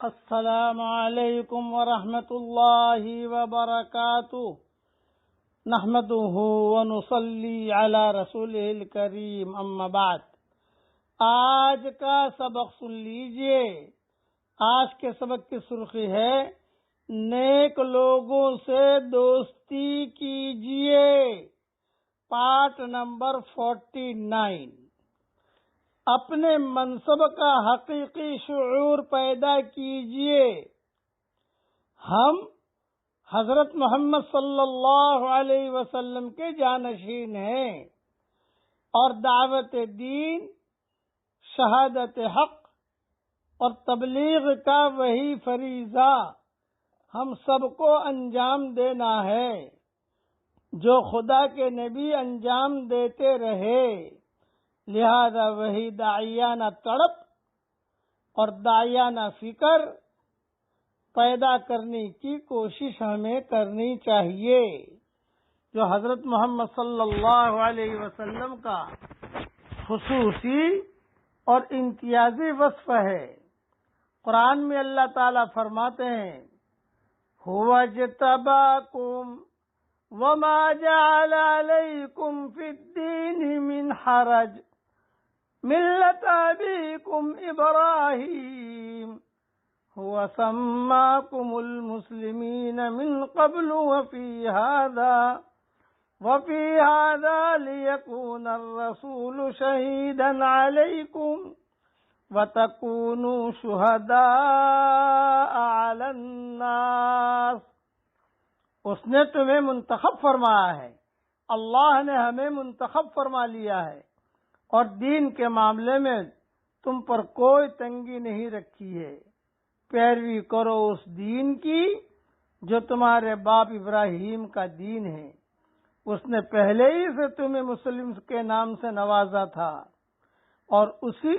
السلام علیکم ورحمۃ اللہ وبرکاتہ نحمده ونصلی علی رسولہ الکریم اما بعد۔ آج کا سبق سن لیجئے۔ آج کے سبق کی سرخی ہے نیک لوگوں سے دوستی کیجئے، پارٹ نمبر 49۔ اپنے منصب کا حقیقی شعور پیدا کیجئے۔ ہم حضرت محمد صلی اللہ علیہ وسلم کے جانشین ہیں اور دعوت دین، شہادت حق اور تبلیغ کا وہی فریضہ ہم سب کو انجام دینا ہے جو خدا کے نبی انجام دیتے رہے۔ لہذا وہی داعیانہ تڑپ اور داعیانہ فکر پیدا کرنے کی کوشش ہمیں کرنی چاہیے، جو حضرت محمد صلی اللہ علیہ وسلم کا خصوصی اور امتیازی وصف ہے۔ قرآن میں اللہ تعالیٰ فرماتے ہیں هُوَ اجْتَبَاكُمْ وَمَا جَعَلَ عَلَيْكُمْ فِي الدِّينِ مِنْ حَرَجٍ مِلَّةَ أَبِيكُمْ إِبْرَاهِيمَ هُوَ سَمَّاكُمُ الْمُسْلِمِينَ مِنْ قَبْلُ وَفِي هَذَا لِيَكُونَ الرَّسُولُ شَهِيدًا عَلَيْكُمْ وَتَكُونُوا شُهَدَاءَ عَلَى النَّاسِ۔ اس نے تمہیں منتخب فرمایا ہے، اللہ نے ہمیں منتخب فرما لیا ہے اور دین کے معاملے میں تم پر کوئی تنگی نہیں رکھی ہے۔ پیروی کرو اس دین کی جو تمہارے باپ ابراہیم کا دین ہے۔ اس نے پہلے ہی سے تمہیں مسلم کے نام سے نوازا تھا اور اسی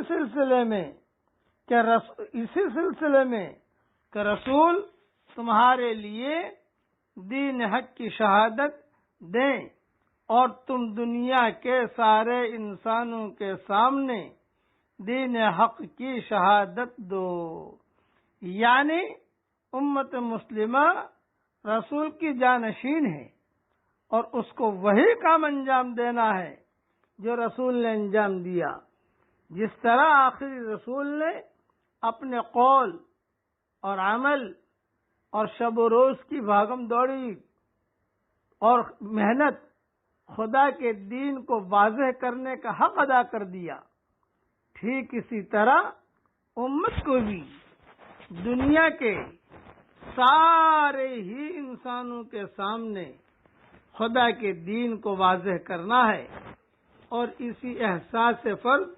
سلسلے میں کہ رسول تمہارے لیے دین حق کی شہادت دیں اور تم دنیا کے سارے انسانوں کے سامنے دین حق کی شہادت دو۔ یعنی امت مسلمہ رسول کی جانشین ہے اور اس کو وہی کام انجام دینا ہے جو رسول نے انجام دیا۔ جس طرح آخری رسول نے اپنے قول اور عمل اور شب و روز کی بھاگم دوڑی اور محنت خدا کے دین کو واضح کرنے کا حق ادا کر دیا، ٹھیک اسی طرح امت کو بھی دنیا کے سارے ہی انسانوں کے سامنے خدا کے دین کو واضح کرنا ہے اور اسی احساس فرض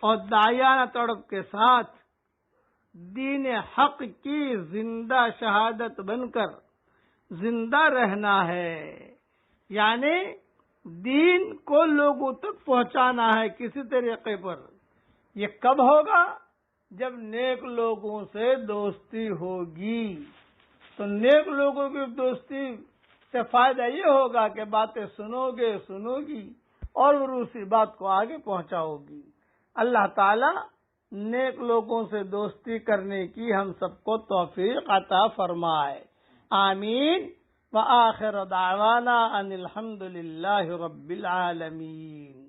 اور داعیانہ تڑپ کے ساتھ دین حق کی زندہ شہادت بن کر زندہ رہنا ہے۔ یعنی دین کو لوگوں تک پہنچانا ہے کسی طریقے پر۔ یہ کب ہوگا؟ جب نیک لوگوں سے دوستی ہوگی۔ تو نیک لوگوں کی دوستی سے فائدہ یہ ہوگا کہ باتیں سنو گی اور اسی بات کو آگے پہنچاؤ گی۔ اللہ تعالی نیک لوگوں سے دوستی کرنے کی ہم سب کو توفیق عطا فرمائے۔ آمین۔ وآخر دعوانا ان الحمد للہ رب العالمین۔